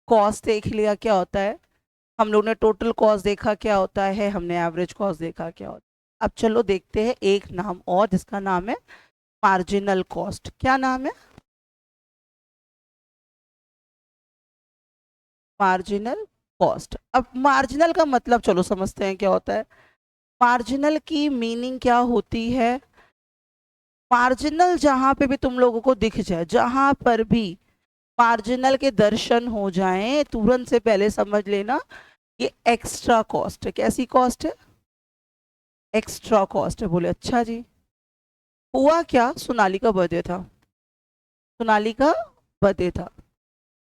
Cost देख लिया क्या होता है, हम लोग ने टोटल कॉस्ट देखा क्या होता है, हमने एवरेज कॉस्ट देखा क्या होता है। अब चलो देखते हैं एक नाम और जिसका नाम है मार्जिनल कॉस्ट। क्या नाम है? Marginal cost. अब मार्जिनल का मतलब चलो समझते हैं क्या होता है। मार्जिनल की मीनिंग क्या होती है? मार्जिनल जहां पे भी तुम लोगों को दिख जाए, जहां पर भी मार्जिनल के दर्शन हो जाएं, तुरंत से पहले समझ लेना ये एक्स्ट्रा कॉस्ट है। कैसी कॉस्ट है? एक्स्ट्रा कॉस्ट है। बोले अच्छा जी। हुआ क्या, सोनाली का बर्थडे था। सोनाली का बर्थडे था।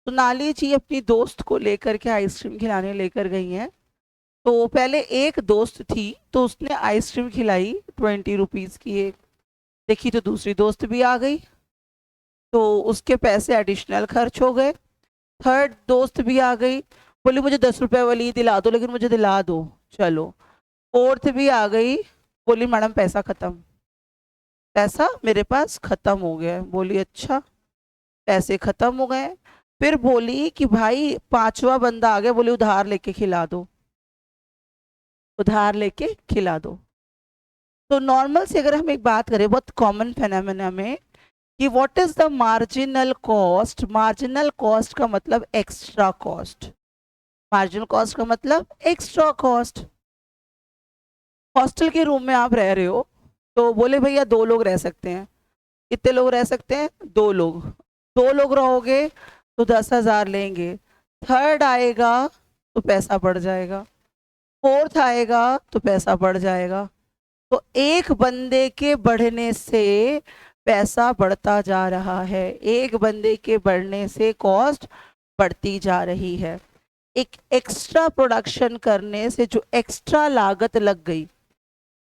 सोनाली जी अपनी दोस्त को लेकर के आइसक्रीम खिलाने लेकर गई हैं। तो पहले एक दोस्त थी तो उसने आइसक्रीम खिलाई 20 रुपीज की एक। देखी तो दूसरी दोस्त भी आ गई, तो उसके पैसे एडिशनल खर्च हो गए। थर्ड दोस्त भी आ गई, बोली मुझे 10 रुपए वाली दिला दो, लेकिन मुझे दिला दो। चलो। फोर्थ भी आ गई, बोली मैडम पैसा खत्म, पैसा मेरे पास खत्म हो गया है। बोली अच्छा, पैसे खत्म हो गए। फिर बोली कि भाई पांचवा बंदा आ गया, बोली उधार लेके खिला दो, उधार लेके खिला दो। तो नॉर्मल से अगर हम एक बात करें बहुत कॉमन फेनोमेना में कि what is the marginal cost. Marginal cost का मतलब एक्स्ट्रा कॉस्ट। मार्जिनल कॉस्ट का मतलब एक्स्ट्रा कॉस्ट। हॉस्टल के रूम में आप रह रहे हो, तो बोले भैया 2 लोग रह सकते हैं। कितने लोग रह सकते हैं? 2 लोग। 2 लोग रहोगे तो 10,000 लेंगे। थर्ड आएगा तो पैसा बढ़ जाएगा, फोर्थ आएगा तो पैसा बढ़ जाएगा। तो एक बंदे के बढ़ने से पैसा बढ़ता जा रहा है, एक बंदे के बढ़ने से कॉस्ट बढ़ती जा रही है। एक एक्स्ट्रा प्रोडक्शन करने से जो एक्स्ट्रा लागत लग गई,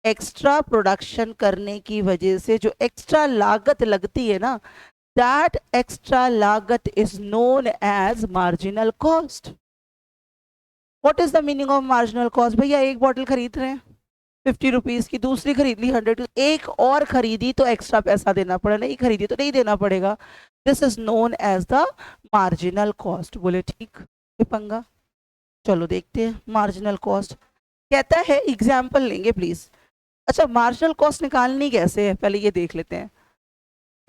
एक्स्ट्रा प्रोडक्शन करने की वजह से जो एक्स्ट्रा लागत लगती है ना, दैट एक्स्ट्रा लागत is known as marginal cost. What is the meaning of marginal cost? भैया एक बॉटल खरीद रहे हैं 50 रुपीज की, दूसरी खरीद ली 100, एक और खरीदी तो एक्स्ट्रा पैसा देना पड़ा, नहीं खरीदी तो नहीं देना पड़ेगा। This is known as the marginal cost. बोले ठीक, ये पंगा। चलो देखते हैं मार्जिनल कॉस्ट। कहता है, एग्जाम्पल लेंगे प्लीज। अच्छा, मार्जिनल कॉस्ट निकालनी कैसे है पहले ये देख लेते हैं।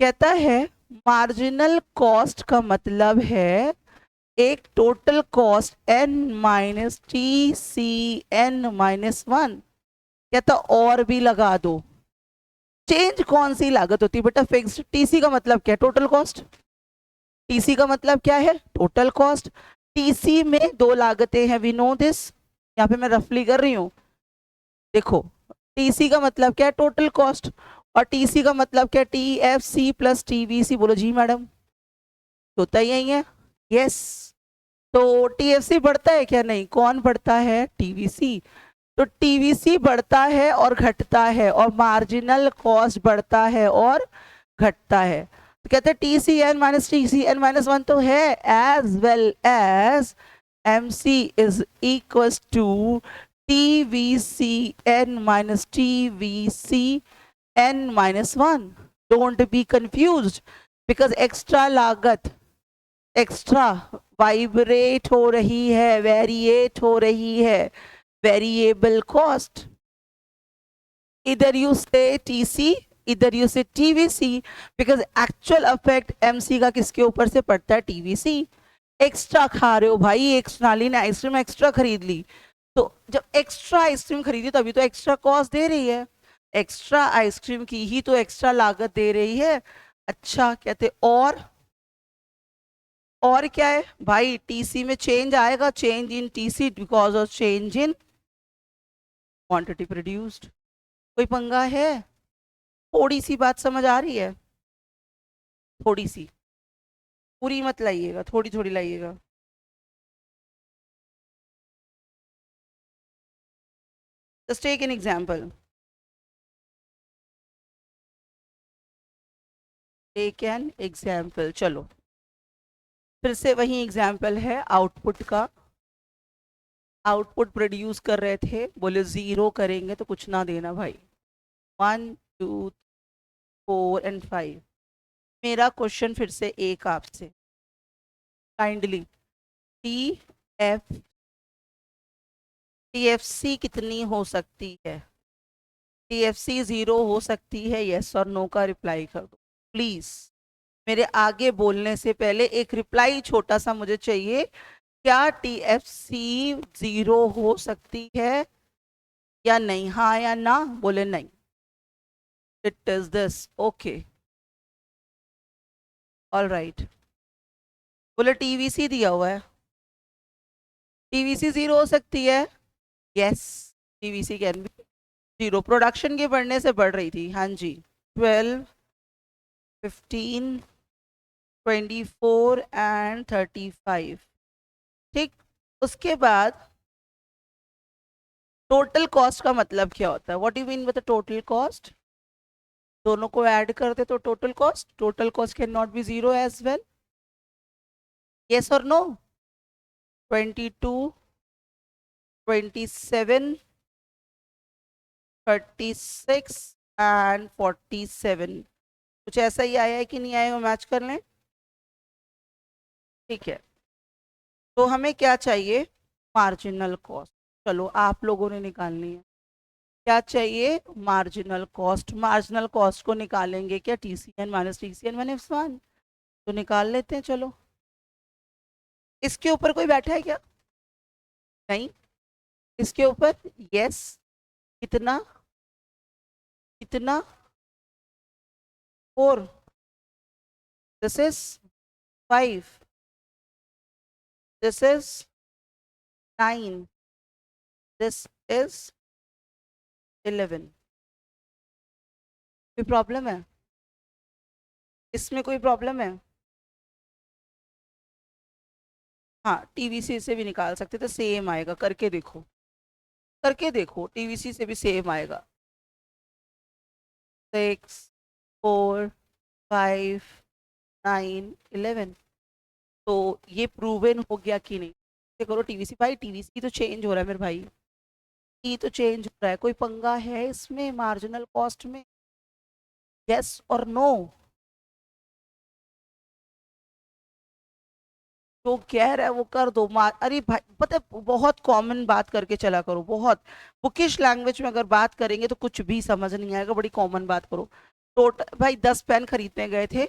कहता है मार्जिनल कॉस्ट का मतलब है एक total cost n minus T C n minus 1। कहता और भी लगा दो। चेंज कौन सी लागत होती है बेटा? फिक्स्ड। टीसी का मतलब क्या है? Total cost. टीसी का मतलब क्या है? Total cost. टीसी में 2 लागतें हैं, वी नो दिस। यहाँ पे मैं रफली कर रही हूँ। देखो, टीसी का मतलब क्या है? Total cost. और टीसी का मतलब क्या? T F C plus TVC. बोलो जी मैडम, होता ही यही है। यस। तो टीएफसी बढ़ता है क्या? नहीं। कौन बढ़ता है? टीवीसी। तो टीवीसी बढ़ता है और घटता है, और मार्जिनल कॉस्ट बढ़ता है और घटता है। तो कहते हैं T C N minus T C N minus 1 तो है, as well as M C is equal to T V C N minus T V C N minus 1। Don't be confuse, because extra लागत, extra vibrate हो रही है, variate हो रही है, variable cost. इधर यू से टीसी, इधर you say TVC, because actual affect MC का किसके ऊपर से पड़ता है? टीवीसी। एक्स्ट्रा खा रहे हो भाई, एक सोनाली ने आइसक्रीम एक्स्ट्रा खरीद ली, तो जब एक्स्ट्रा आइसक्रीम खरीदी तभी तो एक्स्ट्रा कॉस्ट दे रही है। एक्स्ट्रा आइसक्रीम की ही तो एक्स्ट्रा लागत दे रही है। अच्छा, कहते और क्या है भाई? टीसी में चेंज आएगा, change in TC because of change in quantity produced. कोई पंगा है? थोड़ी सी बात समझ आ रही है? थोड़ी सी, पूरी मत लाइएगा, थोड़ी थोड़ी लाइएगा। Just take an example, take an example. चलो फिर से वही एग्जाम्पल है आउटपुट का। आउटपुट प्रोड्यूस कर रहे थे, बोले 0 करेंगे तो कुछ ना देना भाई। 1 2 4 एंड 5। मेरा क्वेश्चन फिर से एक आपसे, काइंडली टी टीएफसी कितनी हो सकती है? टीएफसी 0 हो सकती है, यस और नो का रिप्लाई कर दो प्लीज। मेरे आगे बोलने से पहले एक रिप्लाई छोटा सा मुझे चाहिए। क्या टीएफसी 0 हो सकती है या नहीं? हाँ या ना बोले नहीं। It is this, okay, all right. बोले टीवीसी दिया हुआ है, टीवीसी 0 हो सकती है, yes, TVC can be 0। Production के बढ़ने से बढ़ रही थी, हाँ जी। 12, 15, 24 एंड 35, ठीक। उसके बाद टोटल कॉस्ट का मतलब क्या होता है? What you mean with the total cost? दोनों को ऐड करते तो total cost cannot be 0 as well, yes और नो? 22, 27, 36 एंड 47, कुछ ऐसा ही आया है कि नहीं आया? वो मैच कर लें, ठीक है। तो हमें क्या चाहिए? Marginal cost. चलो आप लोगों ने निकालनी है। क्या चाहिए? Marginal cost. मार्जिनल कॉस्ट को निकालेंगे क्या? टीसीएन माइनस टीसीएन माइनस 1, तो निकाल लेते हैं, चलो। इसके ऊपर कोई बैठा है क्या? नहीं। इसके ऊपर यस, कितना कितना? 4, this is 5, this is 9, this is 11। कोई प्रॉब्लम है इसमें? कोई प्रॉब्लम है? हाँ, टीवीसी से भी निकाल सकते तो सेम आएगा, करके देखो, करके देखो, टीवीसी से भी सेम आएगा। 6, 4, 5, 9, 11। तो ये प्रूवन हो गया कि नहीं? ये करो टीवीसी, भाई टीवीसी तो चेंज हो रहा है मेरे भाई, ये तो चेंज हो रहा है। कोई पंगा है इसमें मार्जिनल कॉस्ट में? यस और नो? जो कह रहा है वो कर दो। अरे भाई पता है, बहुत कॉमन बात करके चला करो, बहुत बुकिश लैंग्वेज में अगर बात करेंगे तो कुछ भी समझ नहीं आएगा, बड़ी कॉमन बात करो। टोटल भाई 10 पेन खरीदने गए थे,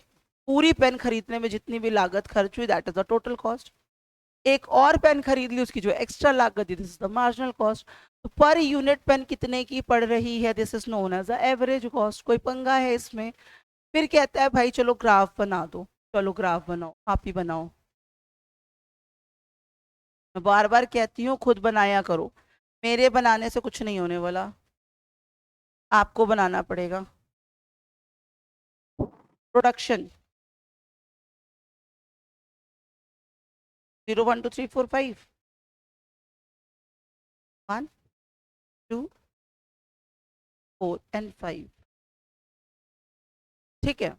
पूरी पेन खरीदने में जितनी भी लागत खर्च हुई that is the total cost. एक और पेन खरीद ली, उसकी जो एक्स्ट्रा लागत थी this is the marginal cost. तो पर यूनिट पेन कितने की पड़ रही है, this is known as the average cost. कोई पंगा है इसमें? फिर कहता है भाई चलो ग्राफ बना दो। चलो ग्राफ बनाओ, आप ही बनाओ। मैं बार बार कहती हूँ खुद बनाया करो, मेरे बनाने से कुछ नहीं होने वाला, आपको बनाना पड़ेगा। प्रोडक्शन 0, 1, 2, 3, 4, 5, 1, 2, 4 एंड 5, ठीक है।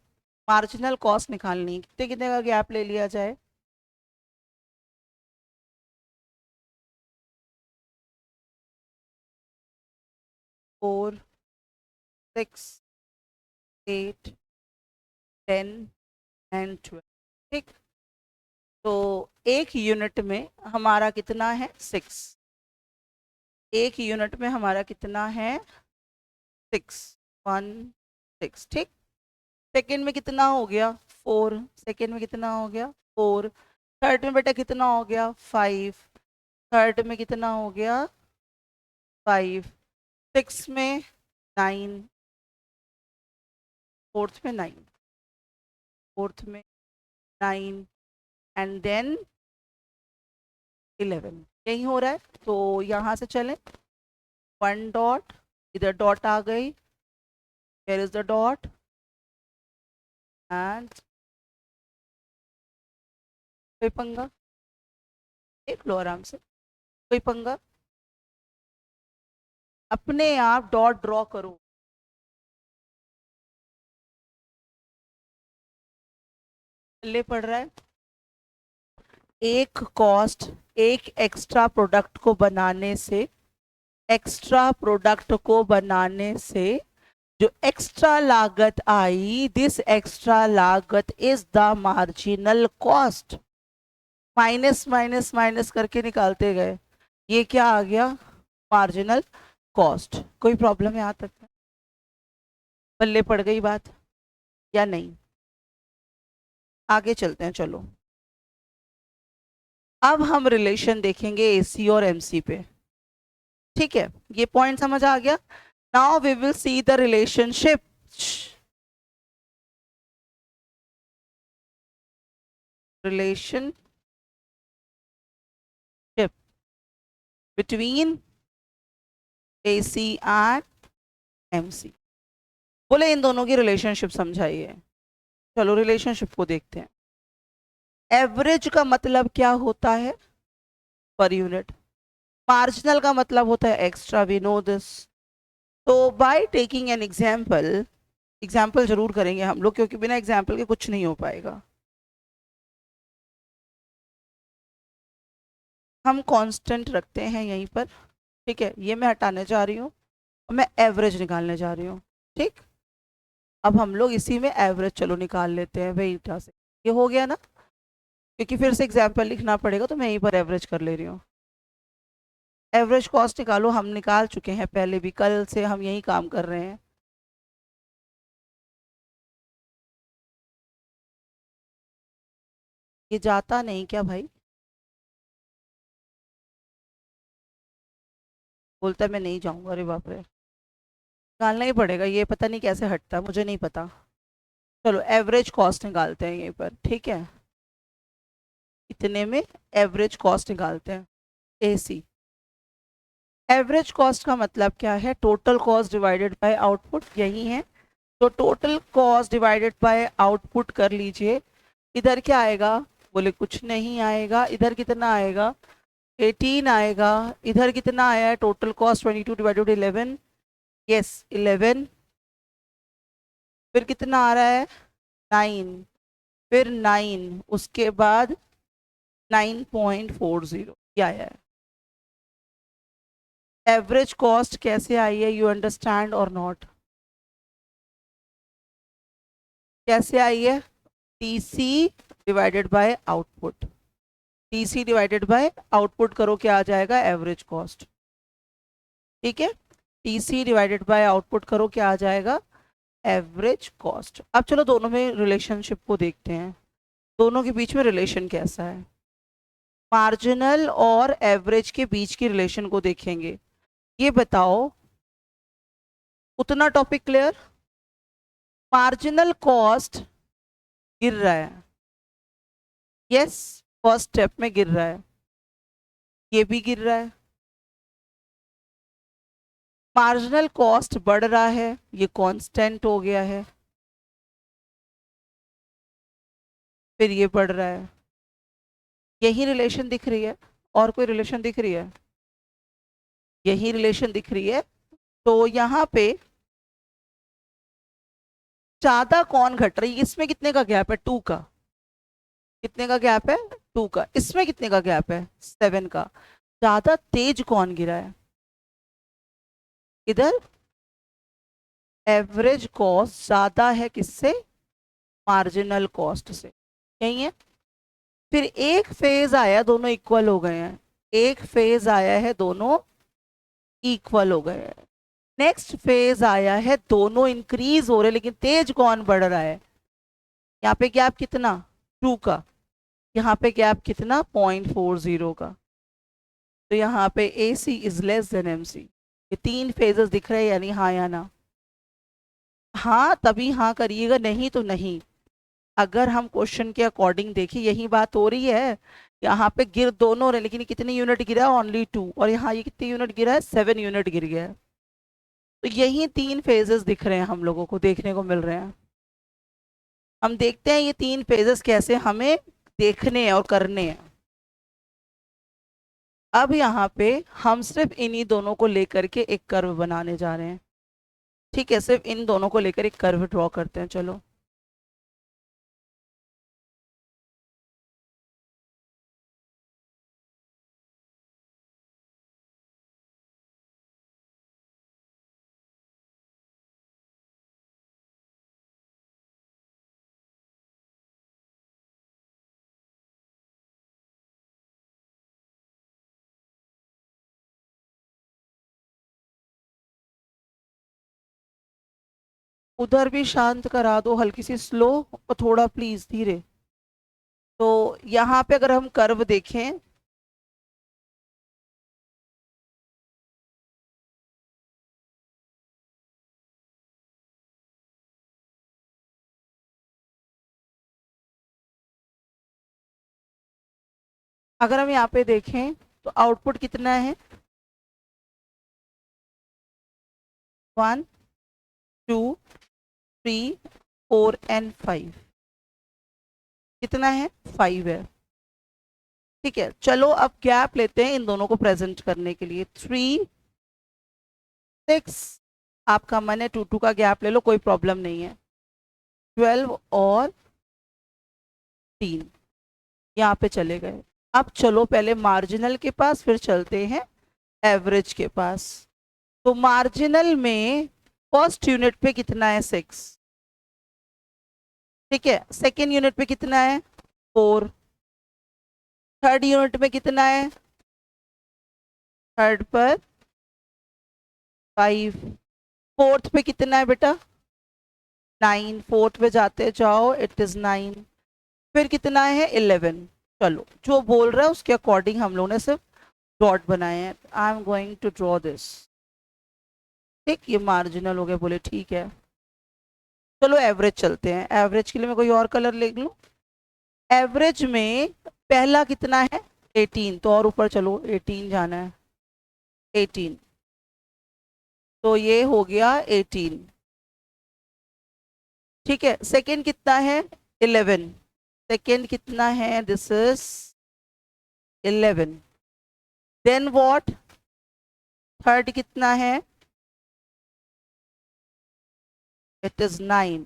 मार्जिनल कॉस्ट निकालनी है, कितने कितने का गैप ले लिया जाए? 4, 6, 8, 10 एंड 12, ठीक। तो एक यूनिट में हमारा कितना है? 6। एक यूनिट में हमारा कितना है? 6, 1, 6, ठीक। सेकेंड में कितना हो गया? 4। सेकेंड में कितना हो गया? 4। थर्ड में बेटा कितना हो गया? 5। थर्ड में कितना हो गया? 5। सिक्स में 9। फोर्थ में 9। फोर्थ में 9 एंड देन 11। यही हो रहा है, तो यहाँ से चलें। 1 डॉट, इधर डॉट आ गई, here is the dot and कोई पंगा? देख लो आराम से, कोई पंगा? अपने आप डॉट ड्रॉ करो। ले पड़ रहा है। एक कॉस्ट, एक एक्स्ट्रा प्रोडक्ट को बनाने से, एक्स्ट्रा प्रोडक्ट को बनाने से जो एक्स्ट्रा लागत आई, दिस एक्स्ट्रा लागत is the marginal cost. Minus minus minus करके निकालते गए, ये क्या आ गया, मार्जिनल कॉस्ट। कोई प्रॉब्लम यहाँ तक? पल्ले पड़ गई बात या नहीं? आगे चलते हैं चलो। अब हम रिलेशन देखेंगे एसी और एमसी पे। ठीक है, ये पॉइंट समझ आ गया। Now we will see the relationship relationship between AC and MC. बोले इन दोनों की रिलेशनशिप समझाइए। चलो रिलेशनशिप को देखते हैं। एवरेज का मतलब क्या होता है? Per unit. मार्जिनल का मतलब होता है एक्स्ट्रा, वी नो दिस। तो by taking an example, example जरूर करेंगे हम लोग क्योंकि बिना एग्जाम्पल के कुछ नहीं हो पाएगा। हम कांस्टेंट रखते हैं यहीं पर। ठीक है, ये मैं हटाने जा रही हूँ और मैं एवरेज निकालने जा रही हूँ। ठीक, अब हम लोग इसी में एवरेज चलो निकाल लेते हैं भाई इतना से। ये हो गया ना, क्योंकि फिर से एग्जाम्पल लिखना पड़ेगा तो मैं यहीं पर एवरेज कर ले रही हूँ। एवरेज कॉस्ट निकालो, हम निकाल चुके हैं पहले भी, कल से हम यही काम कर रहे हैं। ये जाता नहीं क्या भाई? बोलता है मैं नहीं जाऊंगा, अरे बाप रे। निकालना ही पड़ेगा, ये पता नहीं कैसे हटता, मुझे नहीं पता। चलो एवरेज कॉस्ट निकालते हैं यहीं पर। ठीक है, इतने में एवरेज कॉस्ट निकालते हैं। एसी एवरेज कॉस्ट का मतलब क्या है? Total cost divided by output, यही है। तो total cost divided by output कर लीजिए। इधर क्या आएगा? बोले कुछ नहीं आएगा। इधर कितना आएगा? 18 आएगा। इधर कितना आया है? Total cost 22 divided 11, yes 11। फिर कितना आ रहा है? 9। फिर 9, उसके बाद 9.40 क्या आया है? एवरेज कॉस्ट कैसे आई है? यू अंडरस्टैंड और नॉट? कैसे आई है? TC divided by output. TC divided by output करो, क्या आ जाएगा? Average cost. ठीक है, टीसी डिवाइडेड बाय आउटपुट करो, क्या आ जाएगा? Average cost. अब चलो दोनों में रिलेशनशिप को देखते हैं, दोनों के बीच में रिलेशन कैसा है। मार्जिनल और एवरेज के बीच की रिलेशन को देखेंगे। ये बताओ, उतना टॉपिक क्लियर? मार्जिनल कॉस्ट गिर रहा है, यस, फर्स्ट स्टेप में गिर रहा है। ये भी गिर रहा है। मार्जिनल कॉस्ट बढ़ रहा है, ये कांस्टेंट हो गया है। फिर ये बढ़ रहा है। यही रिलेशन दिख रही है? और कोई रिलेशन दिख रही है? यही रिलेशन दिख रही है। तो यहाँ पे ज्यादा कौन घट रही है? इसमें कितने का गैप है? 2 का। कितने का गैप है? 2 का। इसमें कितने का गैप है? 7 का। ज्यादा तेज कौन गिरा है? इधर एवरेज कॉस्ट ज्यादा है किससे? मार्जिनल कॉस्ट से। यही है। फिर एक फेज आया, दोनों इक्वल हो गए हैं। एक फेज आया है, दोनों इक्वल हो गए हैं। नेक्स्ट फेज आया है, दोनों इंक्रीज हो रहे हैं, लेकिन तेज कौन बढ़ रहा है? यहाँ पे गैप कितना? 2 का। यहाँ पे गैप कितना? 0.40 का। तो यहाँ पे A C is less than M C. ये 3 फेजेस दिख रहे हैं, यानी हाँ या ना? हाँ तभी हाँ करिएगा, नहीं तो नहीं। अगर हम क्वेश्चन के अकॉर्डिंग देखें, यही बात हो रही है। यहाँ पे गिर दोनों रहे, लेकिन कितनी यूनिट गिरा है? ओनली 2। और यहाँ ये कितनी यूनिट गिरा है? 7 यूनिट गिर गया है। तो यही 3 फेजेस दिख रहे हैं, हम लोगों को देखने को मिल रहे हैं। हम देखते हैं ये 3 फेजेस कैसे हमें देखने हैं और करने हैं। अब यहाँ पे हम सिर्फ इन्हीं दोनों को लेकर के एक कर्व बनाने जा रहे हैं। ठीक है, सिर्फ इन दोनों को लेकर एक कर्व ड्रॉ करते हैं चलो। उधर भी शांत करा दो, हल्की सी स्लो और थोड़ा प्लीज धीरे। तो यहाँ पे अगर हम कर्व देखें, अगर हम यहाँ पे देखें तो आउटपुट कितना है, 1 2 3 4 एंड 5। कितना है, 5 है। ठीक है, चलो अब गैप लेते हैं इन दोनों को प्रेजेंट करने के लिए। 3 6, आपका मन है 2 2 का गैप ले लो, कोई प्रॉब्लम नहीं है। 12 और 3 यहाँ पे चले गए। अब चलो पहले मार्जिनल के पास, फिर चलते हैं एवरेज के पास। तो मार्जिनल में फर्स्ट यूनिट पे कितना है, 6। ठीक है, सेकेंड यूनिट पे कितना है, 4। थर्ड यूनिट में कितना है, थर्ड पर 5। फोर्थ पे कितना है बेटा, 9। फोर्थ पे जाते जाओ, इट इज 9। फिर कितना है, 11। चलो जो बोल रहा है उसके अकॉर्डिंग हम लोगों ने सिर्फ डॉट बनाए हैं। I am going to draw this. ठीक, ये मार्जिनल हो गया, बोले ठीक है। चलो एवरेज चलते हैं। एवरेज के लिए मैं कोई और कलर ले लूं। एवरेज में पहला कितना है, 18। तो और ऊपर चलो, 18 जाना है, 18। तो ये हो गया 18। ठीक है, सेकंड कितना है, 11। सेकंड कितना है, this is 11। Then what, third कितना है, इट इज 9।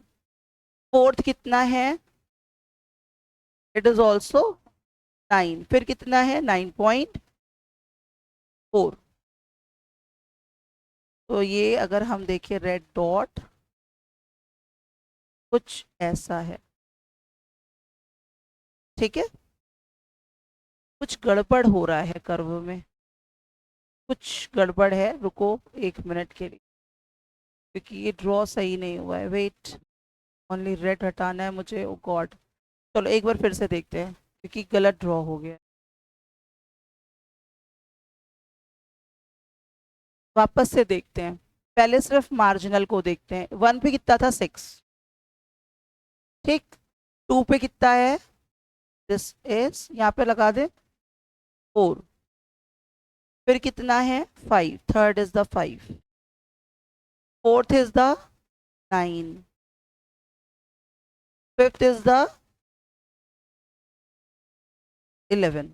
फोर्थ कितना है, इट इज ऑल्सो 9। फिर कितना है, 9.4। तो ये अगर हम देखें रेड डॉट, कुछ ऐसा है। ठीक है, कुछ गड़बड़ हो रहा है कर्व में, कुछ गड़बड़ है। रुको 1 मिनट के लिए, क्योंकि ये ड्रॉ सही नहीं हुआ है। वेट, ओनली रेड हटाना है मुझे, ओ गॉड। चलो एक बार फिर से देखते हैं, क्योंकि गलत ड्रॉ हो गया। वापस से देखते हैं, पहले सिर्फ मार्जिनल को देखते हैं। 1 पे कितना था, 6। ठीक, 2 पे कितना है, दिस इज, यहाँ पे लगा दे 4। फिर कितना है, 5। Third is the 5। Fourth is the 9। Fifth is the 11।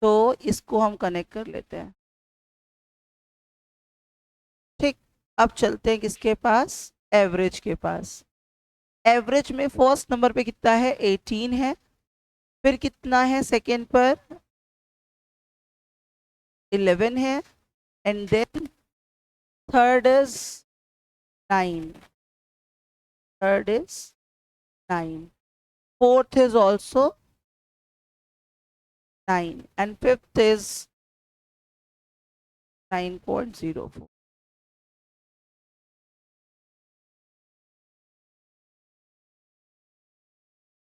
तो इसको हम कनेक्ट कर लेते हैं। ठीक, अब चलते हैं किसके पास, एवरेज के पास। एवरेज में फर्स्ट नंबर पे कितना है, 18 है। फिर कितना है सेकेंड पर, 11 है। And then third is 9। Third is 9। Fourth is also 9 and fifth is 9.04।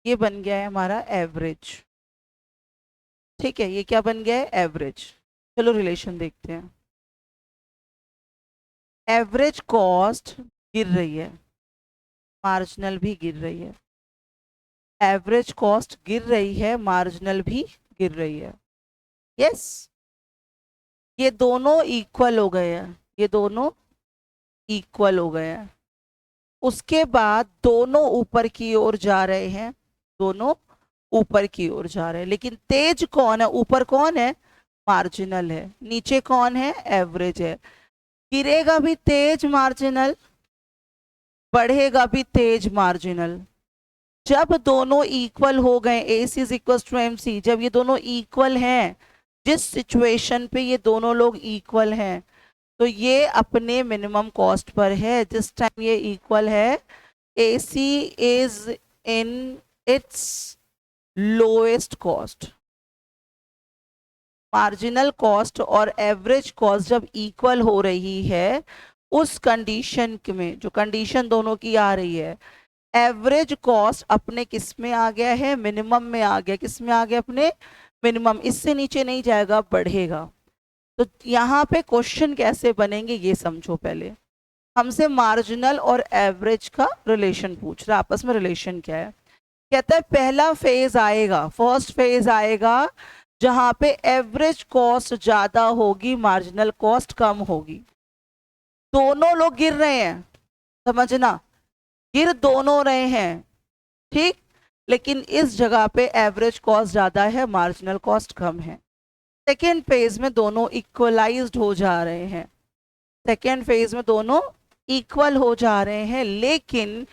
ये बन गया है हमारा एवरेज। ठीक है, ये क्या बन गया है, एवरेज। चलो रिलेशन देखते हैं। एवरेज कॉस्ट गिर रही है, मार्जिनल भी गिर रही है। एवरेज कॉस्ट गिर रही है, मार्जिनल भी गिर रही है। यस, ये दोनों इक्वल हो गए हैं, ये दोनों इक्वल हो गए हैं। उसके बाद दोनों ऊपर की ओर जा रहे हैं, दोनों ऊपर की ओर जा रहे हैं। लेकिन तेज कौन है, ऊपर कौन है, मार्जिनल है। नीचे कौन है, एवरेज है। गिरेगा भी तेज मार्जिनल, बढ़ेगा भी तेज मार्जिनल। जब दोनों इक्वल हो गए, A C is equal to M C, जब ये दोनों इक्वल हैं, जिस सिचुएशन पे ये दोनों लोग इक्वल हैं, तो ये अपने मिनिमम कॉस्ट पर है। जिस टाइम ये इक्वल है, A C is in its lowest cost. Marginal cost और एवरेज कॉस्ट जब इक्वल हो रही है, उस कंडीशन में जो कंडीशन दोनों की आ रही है, एवरेज कॉस्ट अपने किस में आ गया है, मिनिमम में आ गया, किस में आ गया, अपने मिनिमम, इससे नीचे नहीं जाएगा, बढ़ेगा। तो यहाँ पे क्वेश्चन कैसे बनेंगे ये समझो। पहले हमसे मार्जिनल और एवरेज का रिलेशन पूछ रहा है, आपस में रिलेशन क्या है। कहता है पहला फेज आएगा, फर्स्ट फेज आएगा जहां पे एवरेज कॉस्ट ज्यादा होगी, मार्जिनल कॉस्ट कम होगी। दोनों लोग गिर रहे हैं, समझना, गिर दोनों रहे हैं, ठीक, लेकिन इस जगह पे एवरेज कॉस्ट ज्यादा है, मार्जिनल कॉस्ट कम है। सेकेंड फेज में दोनों इक्वलाइज्ड हो जा रहे हैं, सेकेंड फेज में दोनों इक्वल हो जा रहे हैं, लेकिन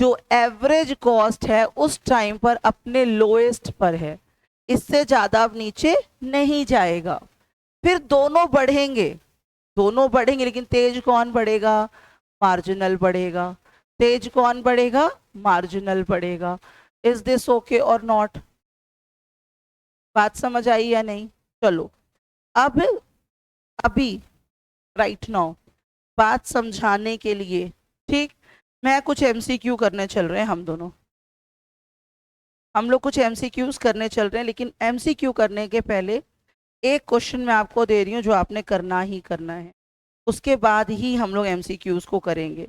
जो एवरेज कॉस्ट है उस टाइम पर अपने लोएस्ट पर है, इससे ज्यादा अब नीचे नहीं जाएगा। फिर दोनों बढ़ेंगे, दोनों बढ़ेंगे, लेकिन तेज कौन बढ़ेगा, मार्जिनल बढ़ेगा। तेज कौन बढ़ेगा, मार्जिनल बढ़ेगा। इज दिस ओके और नॉट? बात समझ आई या नहीं? चलो अब अभी राइट नाउ बात समझाने के लिए, ठीक, मैं कुछ एमसीक्यू करने चल रहे हैं, हम लोग कुछ एमसीक्यूज करने चल रहे हैं, लेकिन एमसीक्यू करने के पहले एक क्वेश्चन मैं आपको दे रही हूँ जो आपने करना ही करना है, उसके बाद ही हम लोग एमसीक्यूज को करेंगे।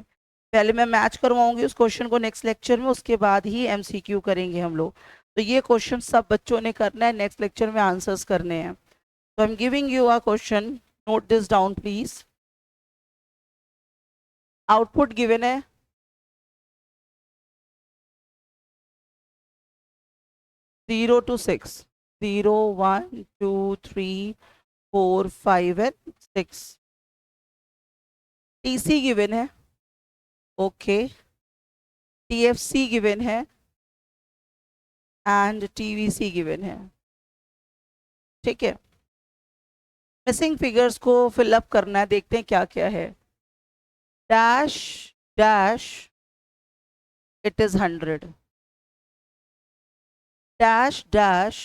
पहले मैं मैच करवाऊंगी उस क्वेश्चन को नेक्स्ट लेक्चर में, उसके बाद ही एमसीक्यू करेंगे हम लोग। तो ये क्वेश्चन सब बच्चों ने करना है, नेक्स्ट लेक्चर में आंसर्स करने हैं। तो I am giving you a question, note this down please. Output given है, zero to six, 0 1 2 3 4 5 and 6। TC given है, ओके, टीएफसी गिवन है एंड टीवीसी गिवन है, ठीक है। मिसिंग फिगर्स को फिलअप करना है, देखते हैं क्या क्या है। Dash dash it is 100, dash dash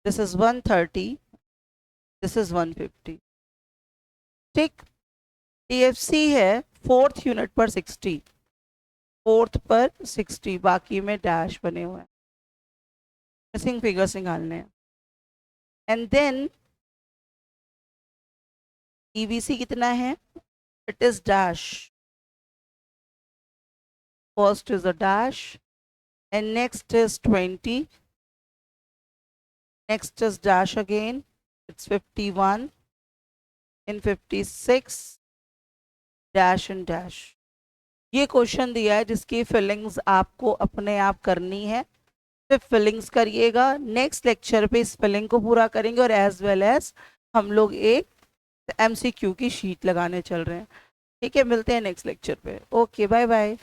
this is 130, this is 150, ठीक। टीएफसी है फोर्थ यूनिट पर 60, फोर्थ पर 60, बाकी में डैश बने हुए हैं, मिसिंग फिगर्स निकालने हैं। एंड देन ईवीसी कितना है, it is dash, first is a dash and next is 20, next is dash again, it's 51 and 56, dash and dash। ये क्वेश्चन दिया है जिसकी फिलिंग्स आपको अपने आप करनी है, फिर फिलिंग्स करिएगा। नेक्स्ट लेक्चर पे इस फिलिंग को पूरा करेंगे और एज वेल एज हम लोग एक एमसीक्यू की शीट लगाने चल रहे हैं, ठीक है। मिलते हैं नेक्स्ट लेक्चर पे, ओके बाय बाय।